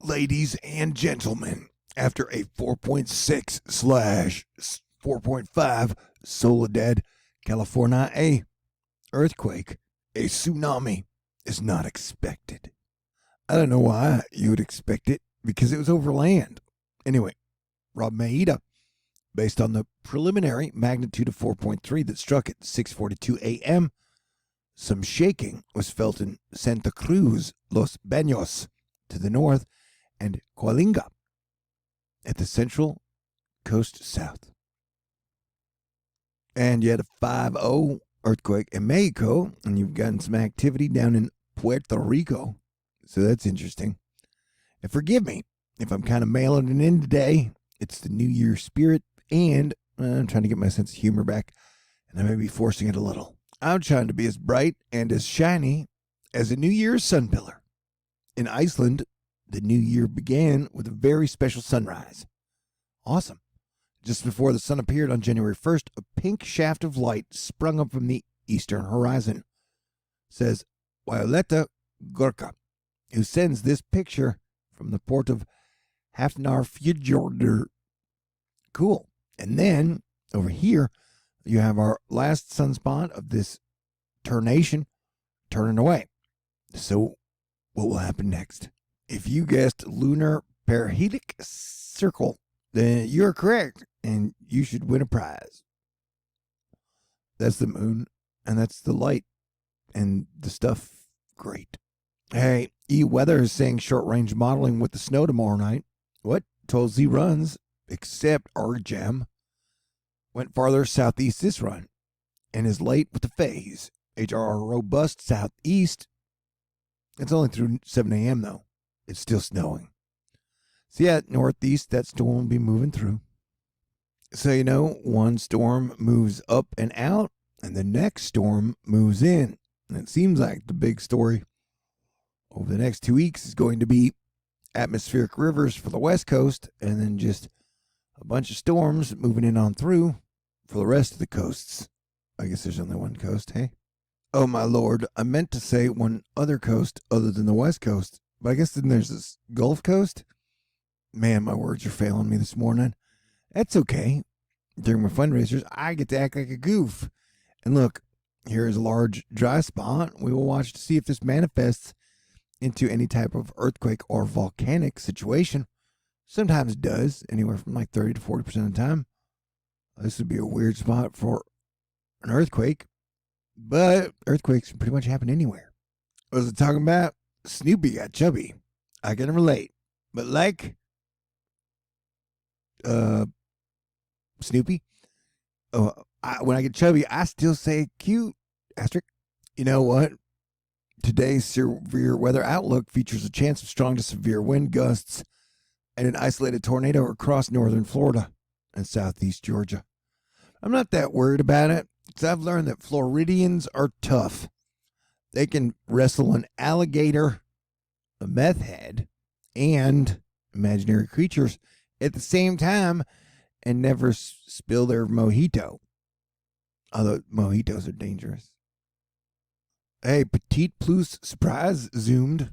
Ladies and gentlemen, after a 4.6/4.5 Soledad, California earthquake, a tsunami is not expected. I don't know why you would expect it, because it was over land. Anyway, Rob Maida, based on the preliminary magnitude of 4.3 that struck at 6:42 a.m., some shaking was felt in Santa Cruz, Los Baños to the north, and Coalinga at the central coast south. And you had a 5.0 earthquake in Mexico, and you've gotten some activity down in Puerto Rico. So that's interesting. And forgive me if I'm kind of mailing it in today. It's the New Year spirit, and I'm trying to get my sense of humor back, and I may be forcing it a little. I'm trying to be as bright and as shiny as a New Year's sun pillar. In Iceland, the new year began with a very special sunrise. Awesome. Just before the sun appeared on January 1st, a pink shaft of light sprung up from the eastern horizon, says Violeta Gorka, who sends this picture from the port of Hafnarfjordur. Cool. And then, over here, you have our last sunspot of this turnation turning away. So, what will happen next? If you guessed lunar perihelic circle, then you're correct, and you should win a prize. That's the moon, and that's the light, and the stuff. Great. Hey, E-Weather is saying short-range modeling with the snow tomorrow night. What? 12Z runs, except our gem, went farther southeast this run, and is late with the phase. HRR robust southeast. It's only through 7 a.m., though. It's still snowing. So yeah, northeast, that storm will be moving through. So, you know, one storm moves up and out, and the next storm moves in. And it seems like the big story over the next 2 weeks is going to be atmospheric rivers for the West Coast, and then just a bunch of storms moving in on through for the rest of the coasts. I guess there's only one coast, hey? Oh, my lord, I meant to say one other coast other than the West Coast, but I guess then there's this Gulf Coast. Man, my words are failing me this morning. That's okay. During my fundraisers, I get to act like a goof. And look, here is a large dry spot. We will watch to see if this manifests into any type of earthquake or volcanic situation. Sometimes it does, anywhere from like 30 to 40% of the time. This would be a weird spot for an earthquake, but earthquakes can pretty much happen anywhere. What was it talking about? Snoopy got chubby. I can relate. But like Snoopy, when I get chubby, I still say cute. Asterisk. You know what? Today's severe weather outlook features a chance of strong to severe wind gusts and an isolated tornado across northern Florida and southeast Georgia. I'm not that worried about it, because I've learned that Floridians are tough. They can wrestle an alligator, a meth head, and imaginary creatures at the same time and never spill their mojito. Although mojitos are dangerous. Hey, Petite Plus surprise zoomed.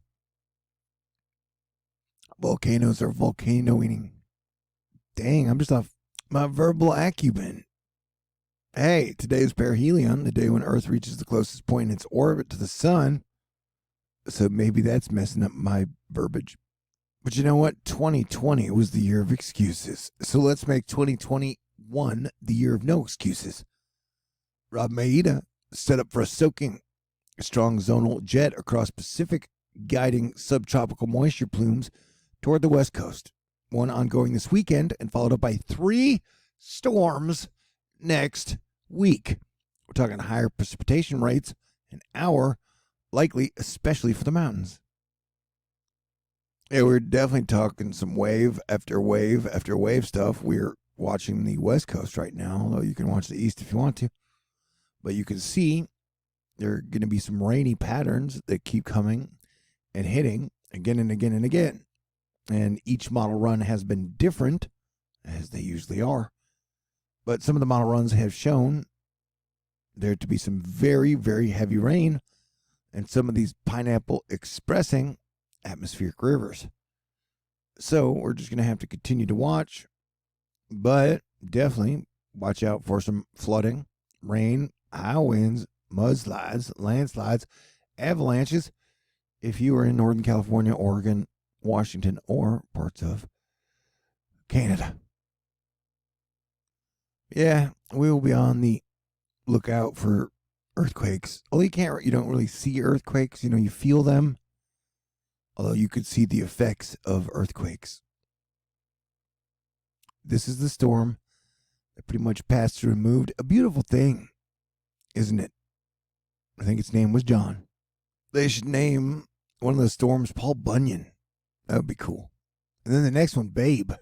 Volcanoes are volcanoing. Dang, I'm just off my verbal acumen. Hey, today's perihelion, the day when Earth reaches the closest point in its orbit to the sun. So maybe that's messing up my verbiage. But you know what? 2020 was the year of excuses. So let's make 2021 the year of no excuses. Rob Maida set up for a soaking. A strong zonal jet across Pacific, guiding subtropical moisture plumes toward the West Coast. One ongoing this weekend and followed up by 3 storms next week. We're talking higher precipitation rates an hour, likely especially for the mountains. Yeah, we're definitely talking some wave after wave after wave stuff. We're watching the West Coast right now, although you can watch the East if you want to. But you can see there are going to be some rainy patterns that keep coming and hitting again and again and again. And each model run has been different, as they usually are. But some of the model runs have shown there to be some very, very heavy rain, and some of these pineapple expressing atmospheric rivers. So we're just going to have to continue to watch, but definitely watch out for some flooding, rain, high winds, mudslides, landslides, avalanches if you are in Northern California, Oregon, Washington, or parts of Canada. Yeah, we will be on the lookout for earthquakes. Although you don't really see earthquakes, you feel them. Although you could see the effects of earthquakes. This is the storm that pretty much passed through and moved. A beautiful thing, isn't it? I think its name was John. They should name one of the storms Paul Bunyan. That would be cool. And then the next one, Babe.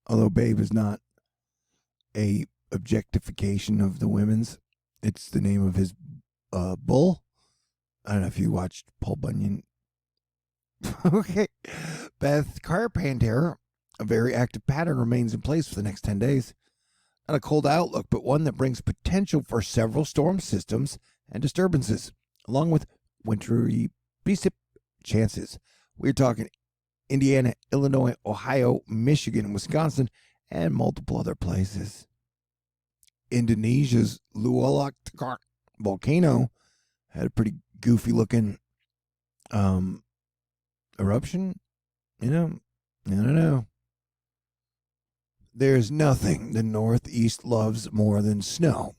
Although Babe is not a objectification of the women's. It's the name of his bull. I don't know if you watched Paul Bunyan. Okay. Beth Carpenter, a very active pattern remains in place for the next 10 days. Not a cold outlook, but one that brings potential for several storm systems and disturbances, along with wintry precip chances. We're talking Indiana, Illinois, Ohio, Michigan, Wisconsin, and multiple other places. Indonesia's Lualak volcano had a pretty goofy looking eruption. I don't know. There's nothing the Northeast loves more than snow.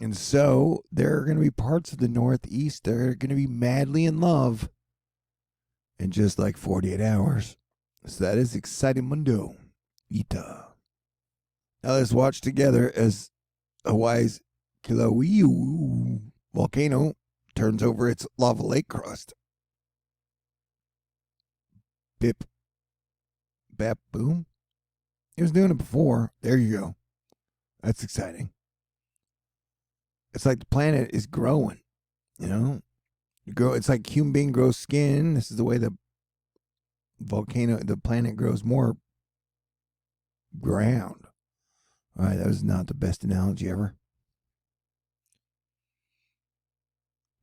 And so there are going to be parts of the Northeast that are going to be madly in love in just like 48 hours. So that is exciting mundo. Ita. Now let's watch together as Hawaii's Kilauea volcano turns over its lava lake crust. Bip. Bap boom. He was doing it before. There you go. That's exciting. It's like the planet is growing, It's like human being grows skin. This is the way the planet grows more ground. All right, that was not the best analogy ever.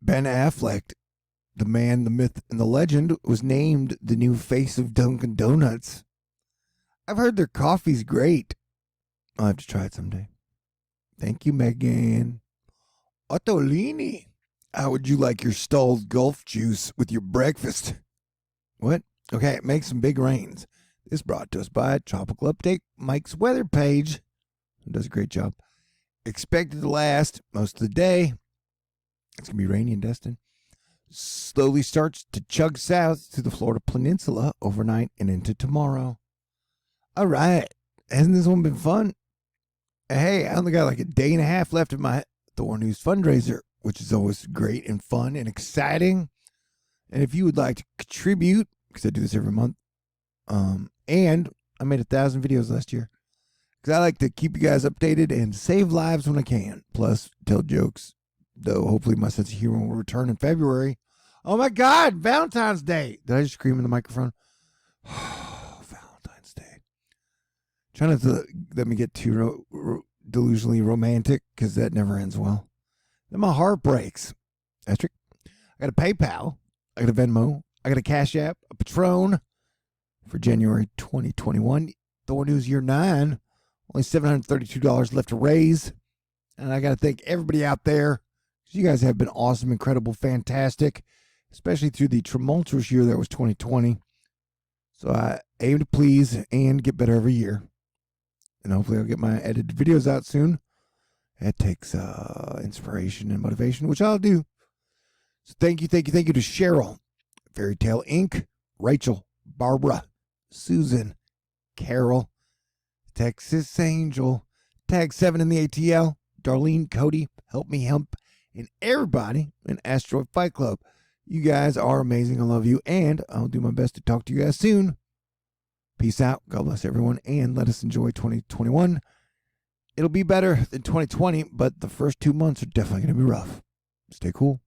Ben Affleck, the man, the myth, and the legend, was named the new face of Dunkin' Donuts. I've heard their coffee's great. I'll have to try it someday. Thank you, Megan. Ottolini, how would you like your stalled Gulf juice with your breakfast? What? Okay, make some big rains. This brought to us by Tropical Update, Mike's weather page. Who does a great job. Expected to last most of the day. It's going to be rainy in Destin. Slowly starts to chug south to the Florida Peninsula overnight and into tomorrow. All right. Hasn't this one been fun? Hey, I only got like a day and a half left of my THORnews fundraiser, which is always great and fun and exciting. And if you would like to contribute, because I do this every month, and I made 1,000 videos last year, because I like to keep you guys updated and save lives when I can, plus tell jokes, though hopefully my sense of humor will return in February. Oh my God, Valentine's Day. Did I just scream in the microphone? Valentine's Day. Trying not to let me get too delusionally romantic, because that never ends well. Then my heart breaks. Asterisk. I got a PayPal. I got a Venmo. I got a Cash App, a Patron for January 2021. THORnews Year 9. Only $732 left to raise. And I got to thank everybody out there. You guys have been awesome, incredible, fantastic, especially through the tumultuous year that was 2020. So I aim to please and get better every year. And hopefully I'll get my edited videos out soon. That takes inspiration and motivation, which I'll do. So thank you to Cheryl, Fairy Tale Inc., Rachel, Barbara, Susan, Carol, Texas Angel, Tag 7 in the ATL, Darlene, Cody, Help Me Hemp, and everybody in Asteroid Fight Club. You guys are amazing. I love you, and I'll do my best to talk to you guys soon. Peace out. God bless everyone, and let us enjoy 2021. It'll be better than 2020, but the first 2 months are definitely going to be rough. Stay cool.